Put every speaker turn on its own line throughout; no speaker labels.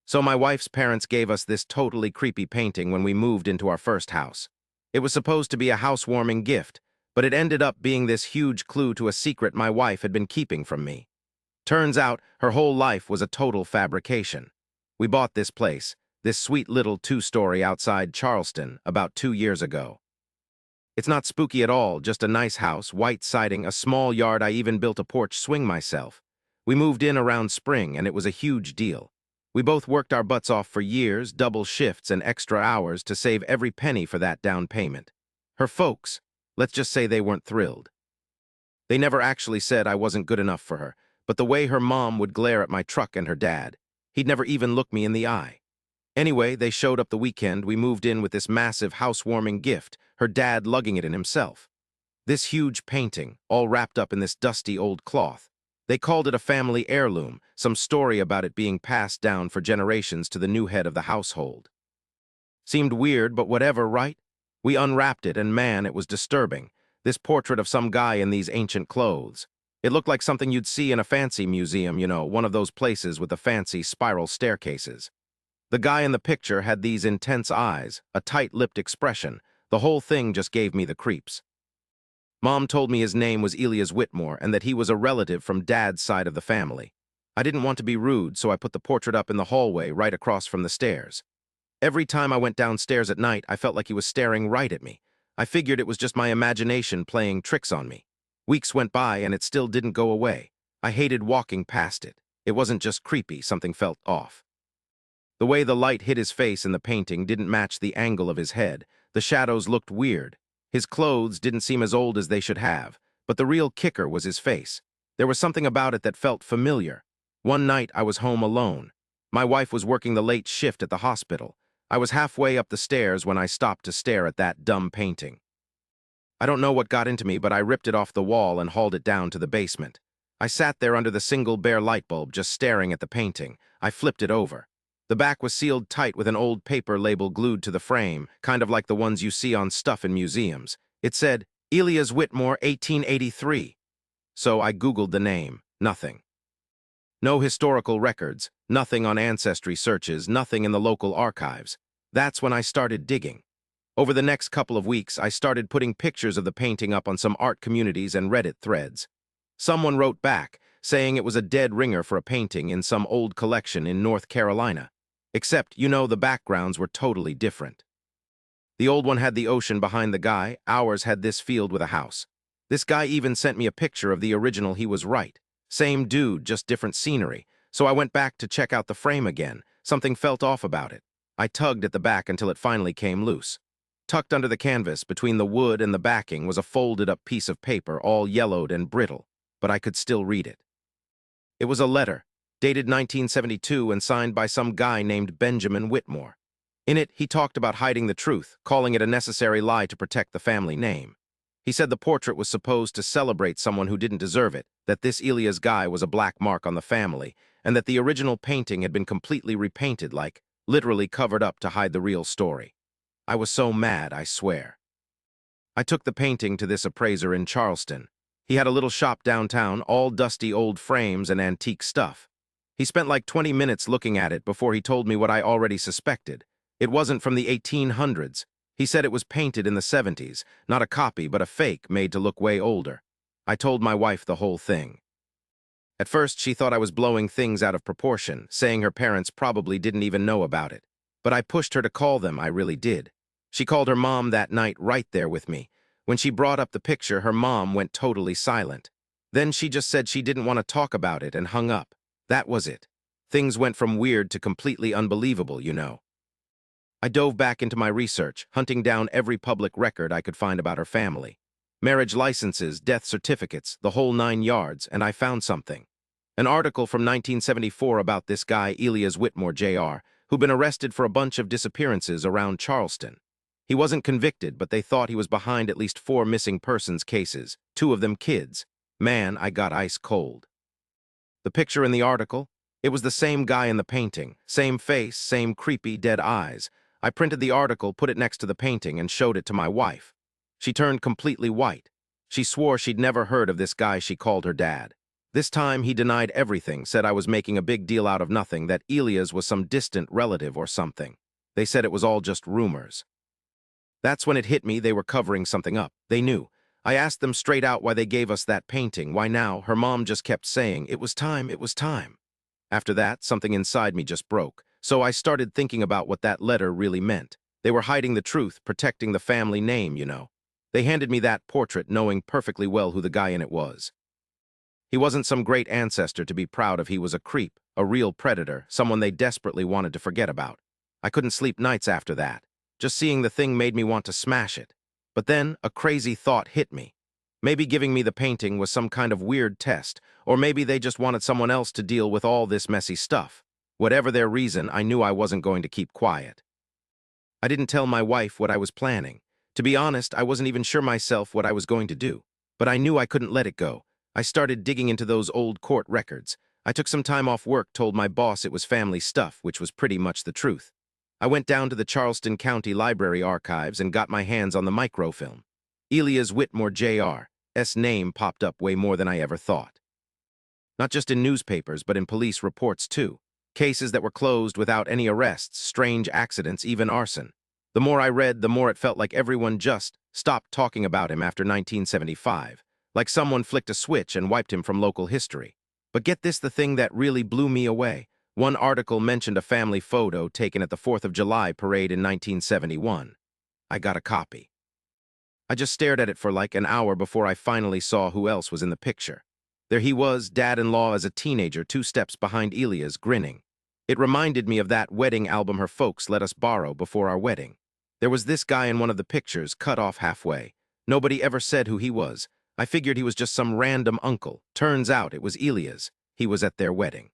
So my wife's parents gave us this totally creepy painting when we moved into our first house. It was supposed to be a housewarming gift, but it ended up being this huge clue to a secret my wife had been keeping from me. Turns out, her whole life was a total fabrication. We bought this place, this sweet little two-story outside Charleston, about 2 years ago. It's not spooky at all, just a nice house, white siding, a small yard. I even built a porch swing myself. We moved in around spring, and it was a huge deal. We both worked our butts off for years, double shifts and extra hours to save every penny for that down payment. Her folks, let's just say they weren't thrilled. They never actually said I wasn't good enough for her, but the way her mom would glare at my truck and her dad, he'd never even look me in the eye. Anyway, they showed up the weekend. We moved in with this massive housewarming gift, her dad lugging it in himself. This huge painting, all wrapped up in this dusty old cloth. They called it a family heirloom, some story about it being passed down for generations to the new head of the household. Seemed weird, but whatever, right? We unwrapped it, and man, it was disturbing. This portrait of some guy in these ancient clothes. It looked like something you'd see in a fancy museum, one of those places with the fancy spiral staircases. The guy in the picture had these intense eyes, a tight-lipped expression. The whole thing just gave me the creeps. Mom told me his name was Elias Whitmore and that he was a relative from Dad's side of the family. I didn't want to be rude, so I put the portrait up in the hallway right across from the stairs. Every time I went downstairs at night, I felt like he was staring right at me. I figured it was just my imagination playing tricks on me. Weeks went by and it still didn't go away. I hated walking past it. It wasn't just creepy, something felt off. The way the light hit his face in the painting didn't match the angle of his head. The shadows looked weird. His clothes didn't seem as old as they should have, but the real kicker was his face. There was something about it that felt familiar. One night, I was home alone. My wife was working the late shift at the hospital. I was halfway up the stairs when I stopped to stare at that dumb painting. I don't know what got into me, but I ripped it off the wall and hauled it down to the basement. I sat there under the single bare light bulb, just staring at the painting. I flipped it over. The back was sealed tight with an old paper label glued to the frame, kind of like the ones you see on stuff in museums. It said, Elias Whitmore, 1883. So I Googled the name. Nothing. No historical records, nothing on ancestry searches, nothing in the local archives. That's when I started digging. Over the next couple of weeks, I started putting pictures of the painting up on some art communities and Reddit threads. Someone wrote back, saying it was a dead ringer for a painting in some old collection in North Carolina. Except, the backgrounds were totally different. The old one had the ocean behind the guy, ours had this field with a house. This guy even sent me a picture of the original. He was right. Same dude, just different scenery. So I went back to check out the frame again. Something felt off about it. I tugged at the back until it finally came loose. Tucked under the canvas, between the wood and the backing, was a folded-up piece of paper, all yellowed and brittle, but I could still read it. It was a letter, dated 1972 and signed by some guy named Benjamin Whitmore. In it, he talked about hiding the truth, calling it a necessary lie to protect the family name. He said the portrait was supposed to celebrate someone who didn't deserve it, that this Elias guy was a black mark on the family, and that the original painting had been completely repainted, like, literally covered up to hide the real story. I was so mad, I swear. I took the painting to this appraiser in Charleston. He had a little shop downtown, all dusty old frames and antique stuff. He spent like 20 minutes looking at it before he told me what I already suspected. It wasn't from the 1800s. He said it was painted in the 70s, not a copy, but a fake made to look way older. I told my wife the whole thing. At first, she thought I was blowing things out of proportion, saying her parents probably didn't even know about it. But I pushed her to call them, I really did. She called her mom that night right there with me. When she brought up the picture, her mom went totally silent. Then she just said she didn't want to talk about it and hung up. That was it. Things went from weird to completely unbelievable, I dove back into my research, hunting down every public record I could find about her family. Marriage licenses, death certificates, the whole 9 yards, and I found something. An article from 1974 about this guy, Elias Whitmore, Jr., who'd been arrested for a bunch of disappearances around Charleston. He wasn't convicted, but they thought he was behind at least 4 missing persons cases, 2 of them kids. Man, I got ice cold. The picture in the article? It was the same guy in the painting, same face, same creepy, dead eyes. I printed the article, put it next to the painting, and showed it to my wife. She turned completely white. She swore she'd never heard of this guy she called her dad. This time, he denied everything, said I was making a big deal out of nothing, that Elias was some distant relative or something. They said it was all just rumors. That's when it hit me they were covering something up. They knew. I asked them straight out why they gave us that painting, why now. Her mom just kept saying, it was time, it was time. After that, something inside me just broke. So I started thinking about what that letter really meant. They were hiding the truth, protecting the family name, you know. They handed me that portrait knowing perfectly well who the guy in it was. He wasn't some great ancestor to be proud of. He was a creep, a real predator, someone they desperately wanted to forget about. I couldn't sleep nights after that. Just seeing the thing made me want to smash it. But then a crazy thought hit me. Maybe giving me the painting was some kind of weird test, or maybe they just wanted someone else to deal with all this messy stuff. Whatever their reason, I knew I wasn't going to keep quiet. I didn't tell my wife what I was planning. To be honest, I wasn't even sure myself what I was going to do. But I knew I couldn't let it go. I started digging into those old court records. I took some time off work, told my boss it was family stuff, which was pretty much the truth. I went down to the Charleston County Library archives and got my hands on the microfilm. Elias Whitmore Jr.'s name popped up way more than I ever thought. Not just in newspapers, but in police reports too. Cases that were closed without any arrests, strange accidents, even arson. The more I read, the more it felt like everyone just stopped talking about him after 1975. Like someone flicked a switch and wiped him from local history. But get this, the thing that really blew me away. One article mentioned a family photo taken at the 4th of July parade in 1971. I got a copy. I just stared at it for like an hour before I finally saw who else was in the picture. There he was, dad-in-law as a teenager, 2 steps behind Elias, grinning. It reminded me of that wedding album her folks let us borrow before our wedding. There was this guy in one of the pictures, cut off halfway. Nobody ever said who he was. I figured he was just some random uncle. Turns out it was Elias. He was at their wedding.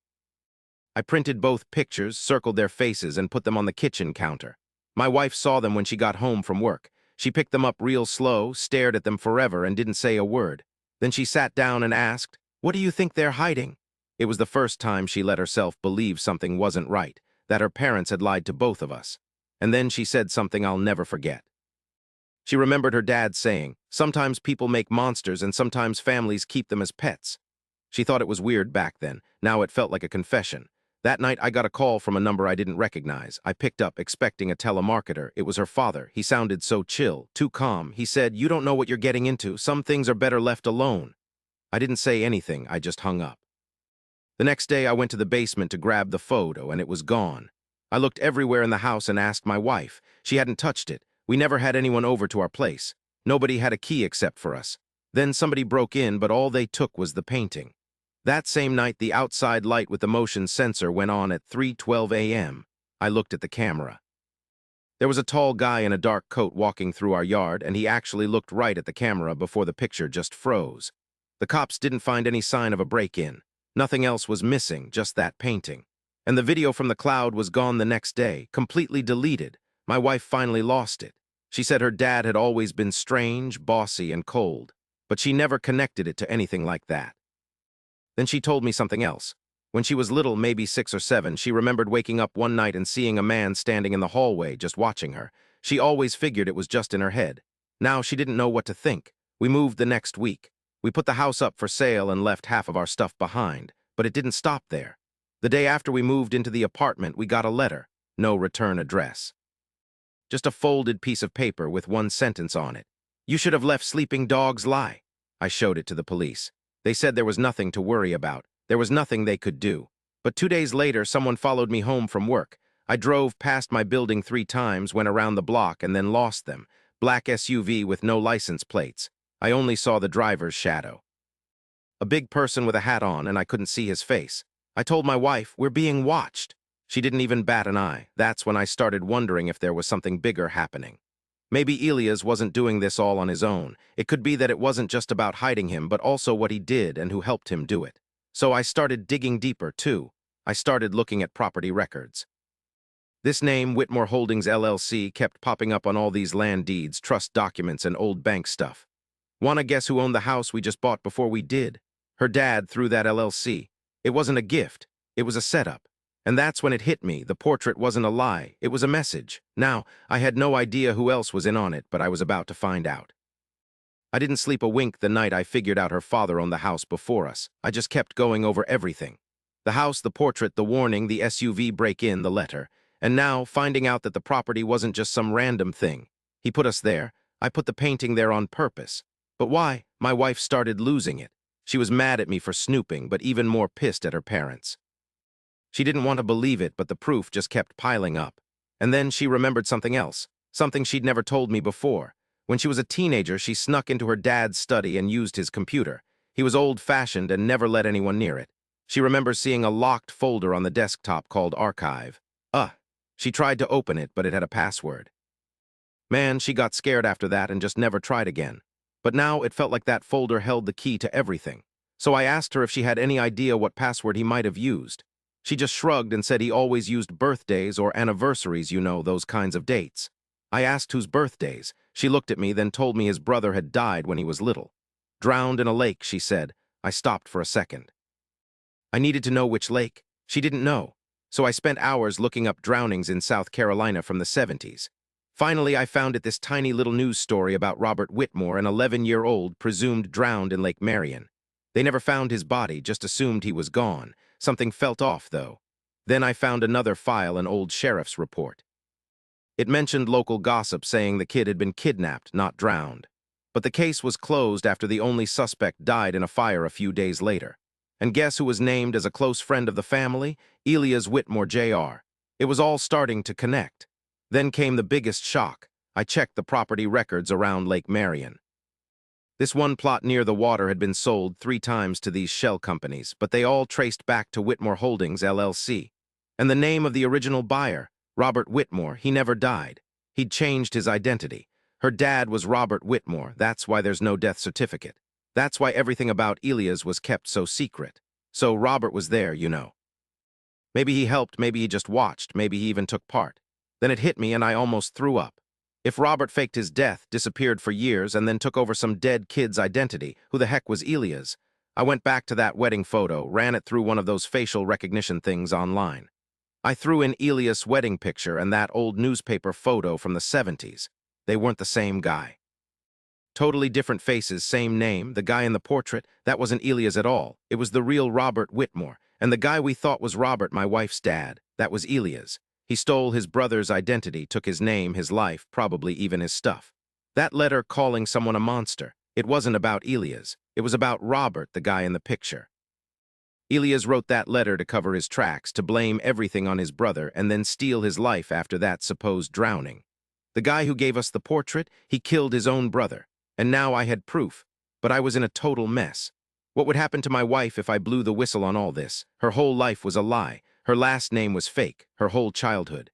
I printed both pictures, circled their faces, and put them on the kitchen counter. My wife saw them when she got home from work. She picked them up real slow, stared at them forever, and didn't say a word. Then she sat down and asked, "What do you think they're hiding?" It was the first time she let herself believe something wasn't right, that her parents had lied to both of us. And then she said something I'll never forget. She remembered her dad saying, "Sometimes people make monsters and sometimes families keep them as pets." She thought it was weird back then. Now it felt like a confession. That night, I got a call from a number I didn't recognize. I picked up, expecting a telemarketer. It was her father. He sounded so chill, too calm. He said, "You don't know what you're getting into. Some things are better left alone." I didn't say anything. I just hung up. The next day, I went to the basement to grab the photo, and it was gone. I looked everywhere in the house and asked my wife. She hadn't touched it. We never had anyone over to our place. Nobody had a key except for us. Then somebody broke in, but all they took was the painting. That same night, the outside light with the motion sensor went on at 3:12 a.m. I looked at the camera. There was a tall guy in a dark coat walking through our yard, and he actually looked right at the camera before the picture just froze. The cops didn't find any sign of a break-in. Nothing else was missing, just that painting. And the video from the cloud was gone the next day, completely deleted. My wife finally lost it. She said her dad had always been strange, bossy, and cold, but she never connected it to anything like that. Then she told me something else. When she was little, maybe 6 or 7, she remembered waking up one night and seeing a man standing in the hallway just watching her. She always figured it was just in her head. Now she didn't know what to think. We moved the next week. We put the house up for sale and left half of our stuff behind, but it didn't stop there. The day after we moved into the apartment, we got a letter. No return address. Just a folded piece of paper with one sentence on it. "You should have left sleeping dogs lie." I showed it to the police. They said there was nothing to worry about. There was nothing they could do. But 2 days later, someone followed me home from work. I drove past my building 3 times, went around the block, and then lost them. Black SUV with no license plates. I only saw the driver's shadow. A big person with a hat on, and I couldn't see his face. I told my wife, "We're being watched." She didn't even bat an eye. That's when I started wondering if there was something bigger happening. Maybe Elias wasn't doing this all on his own. It could be that it wasn't just about hiding him, but also what he did and who helped him do it. So I started digging deeper, too. I started looking at property records. This name, Whitmore Holdings LLC, kept popping up on all these land deeds, trust documents, and old bank stuff. Wanna guess who owned the house we just bought before we did? Her dad through that LLC. It wasn't a gift. It was a setup. And that's when it hit me. The portrait wasn't a lie. It was a message. Now, I had no idea who else was in on it, but I was about to find out. I didn't sleep a wink the night I figured out her father owned the house before us. I just kept going over everything. The house, the portrait, the warning, the SUV break-in, the letter. And now, finding out that the property wasn't just some random thing. He put us there. I put the painting there on purpose. But why? My wife started losing it. She was mad at me for snooping, but even more pissed at her parents. She didn't want to believe it, but the proof just kept piling up. And then she remembered something else, something she'd never told me before. When she was a teenager, she snuck into her dad's study and used his computer. He was old-fashioned and never let anyone near it. She remembers seeing a locked folder on the desktop called Archive. She tried to open it, but it had a password. Man, she got scared after that and just never tried again. But now it felt like that folder held the key to everything. So I asked her if she had any idea what password he might have used. She just shrugged and said he always used birthdays or anniversaries, you know, those kinds of dates. I asked whose birthdays. She looked at me, then told me his brother had died when he was little. Drowned in a lake, she said. I stopped for a second. I needed to know which lake. She didn't know. So I spent hours looking up drownings in South Carolina from the 70s. Finally, I found this tiny little news story about Robert Whitmore, an 11-year-old presumed drowned in Lake Marion. They never found his body, just assumed he was gone. Something felt off, though. Then I found another file, an old sheriff's report. It mentioned local gossip saying the kid had been kidnapped, not drowned. But the case was closed after the only suspect died in a fire a few days later. And guess who was named as a close friend of the family? Elias Whitmore Jr. It was all starting to connect. Then came the biggest shock. I checked the property records around Lake Marion. This one plot near the water had been sold 3 times to these shell companies, but they all traced back to Whitmore Holdings, LLC. And the name of the original buyer, Robert Whitmore, he never died. He'd changed his identity. Her dad was Robert Whitmore, that's why there's no death certificate. That's why everything about Elias was kept so secret. So Robert was there, you know. Maybe he helped, maybe he just watched, maybe he even took part. Then it hit me and I almost threw up. If Robert faked his death, disappeared for years, and then took over some dead kid's identity, who the heck was Elias? I went back to that wedding photo, ran it through one of those facial recognition things online. I threw in Elias' wedding picture and that old newspaper photo from the 70s. They weren't the same guy. Totally different faces, same name. The guy in the portrait, that wasn't Elias at all. It was the real Robert Whitmore. And the guy we thought was Robert, my wife's dad, that was Elias. He stole his brother's identity, took his name, his life, probably even his stuff. That letter calling someone a monster, it wasn't about Elias. It was about Robert, the guy in the picture. Elias wrote that letter to cover his tracks, to blame everything on his brother, and then steal his life after that supposed drowning. The guy who gave us the portrait, he killed his own brother. And now I had proof, but I was in a total mess. What would happen to my wife if I blew the whistle on all this? Her whole life was a lie. Her last name was fake, her whole childhood.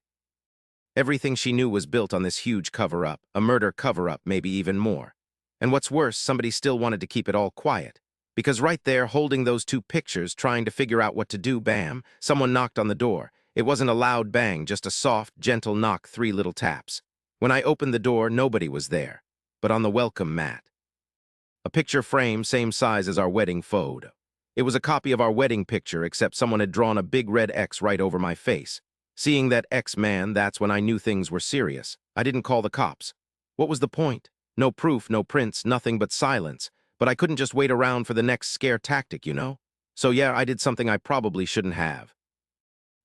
Everything she knew was built on this huge cover-up, a murder cover-up, maybe even more. And what's worse, somebody still wanted to keep it all quiet. Because right there, holding those 2 pictures, trying to figure out what to do, bam, someone knocked on the door. It wasn't a loud bang, just a soft, gentle knock, 3 little taps. When I opened the door, nobody was there. But on the welcome mat. A picture frame same size as our wedding photo. It was a copy of our wedding picture, except someone had drawn a big red X right over my face. Seeing that X, man, that's when I knew things were serious. I didn't call the cops. What was the point? No proof, no prints, nothing but silence. But I couldn't just wait around for the next scare tactic, you know? So yeah, I did something I probably shouldn't have.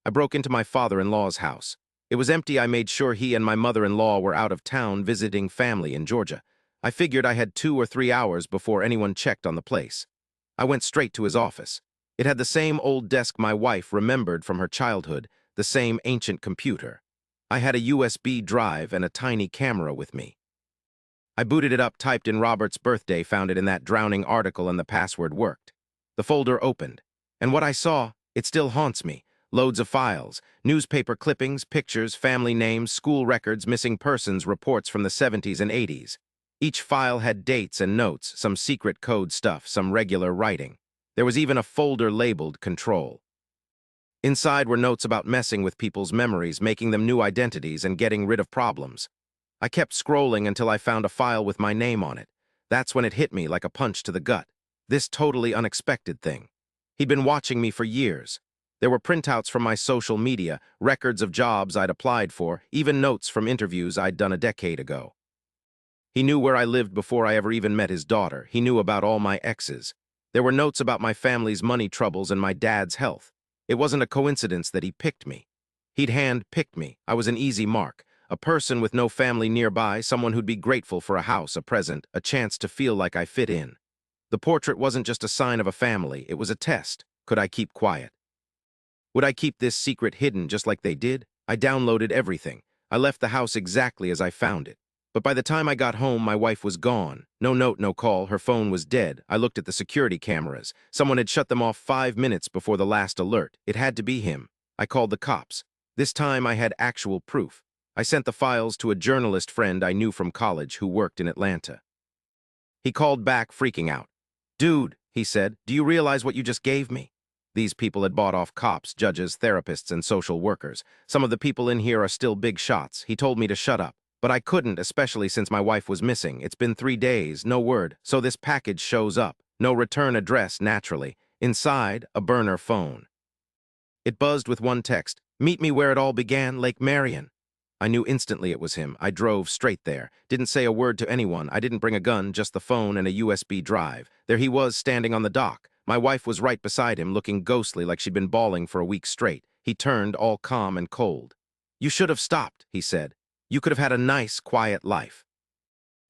I broke into my father-in-law's house. It was empty. I made sure he and my mother-in-law were out of town visiting family in Georgia. I figured I had 2 or 3 hours before anyone checked on the place. I went straight to his office. It had the same old desk my wife remembered from her childhood, the same ancient computer. I had a USB drive and a tiny camera with me. I booted it up, typed in Robert's birthday, found it in that drowning article, and the password worked. The folder opened. And what I saw, it still haunts me. Loads of files, newspaper clippings, pictures, family names, school records, missing persons reports from the 70s and 80s. Each file had dates and notes, some secret code stuff, some regular writing. There was even a folder labeled Control. Inside were notes about messing with people's memories, making them new identities, and getting rid of problems. I kept scrolling until I found a file with my name on it. That's when it hit me like a punch to the gut. This totally unexpected thing. He'd been watching me for years. There were printouts from my social media, records of jobs I'd applied for, even notes from interviews I'd done a decade ago. He knew where I lived before I ever even met his daughter. He knew about all my exes. There were notes about my family's money troubles and my dad's health. It wasn't a coincidence that he picked me. He'd hand-picked me. I was an easy mark. A person with no family nearby, someone who'd be grateful for a house, a present, a chance to feel like I fit in. The portrait wasn't just a sign of a family, it was a test. Could I keep quiet? Would I keep this secret hidden just like they did? I downloaded everything. I left the house exactly as I found it. But by the time I got home, my wife was gone. No note, no call, her phone was dead. I looked at the security cameras. Someone had shut them off 5 minutes before the last alert. It had to be him. I called the cops. This time I had actual proof. I sent the files to a journalist friend I knew from college who worked in Atlanta. He called back, freaking out. "Dude," he said, "do you realize what you just gave me?" These people had bought off cops, judges, therapists, and social workers. Some of the people in here are still big shots. He told me to shut up. But I couldn't, especially since my wife was missing. It's been 3 days, no word. So this package shows up. No return address, naturally. Inside, a burner phone. It buzzed with one text. "Meet me where it all began, Lake Marion." I knew instantly it was him. I drove straight there. Didn't say a word to anyone. I didn't bring a gun, just the phone and a USB drive. There he was, standing on the dock. My wife was right beside him, looking ghostly like she'd been bawling for a week straight. He turned, all calm and cold. "You should have stopped," he said. "You could have had a nice, quiet life."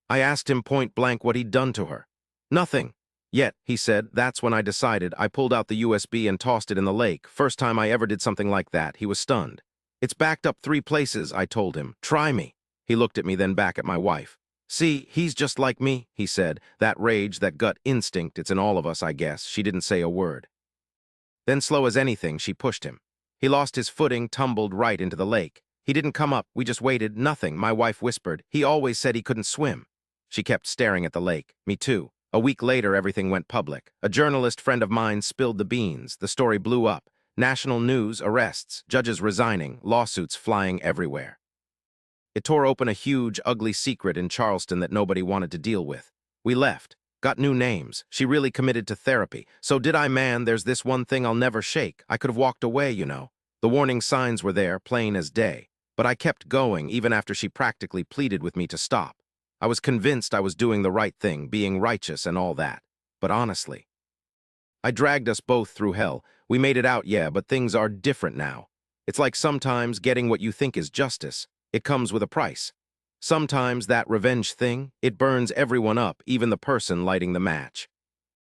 I asked him point blank what he'd done to her. "Nothing." "Yet," he said, "that's when I decided." I pulled out the USB and tossed it in the lake. First time I ever did something like that. He was stunned. "It's backed up 3 places," I told him. "Try me." He looked at me, then back at my wife. "See, he's just like me," he said. That rage, that gut instinct, it's in all of us, I guess. She didn't say a word. Then, slow as anything, she pushed him. He lost his footing, tumbled right into the lake. He didn't come up. We just waited. Nothing. My wife whispered. "He always said he couldn't swim." She kept staring at the lake. Me too. A week later, everything went public. A journalist friend of mine spilled the beans. The story blew up. National news, arrests, judges resigning, lawsuits flying everywhere. It tore open a huge, ugly secret in Charleston that nobody wanted to deal with. We left. Got new names. She really committed to therapy. So did I, man. There's this one thing I'll never shake. I could have walked away, you know. The warning signs were there, plain as day. But I kept going, even after she practically pleaded with me to stop. I was convinced I was doing the right thing, being righteous and all that. But honestly, I dragged us both through hell. We made it out, yeah, but things are different now. It's like sometimes getting what you think is justice. It comes with a price. Sometimes that revenge thing, it burns everyone up, even the person lighting the match.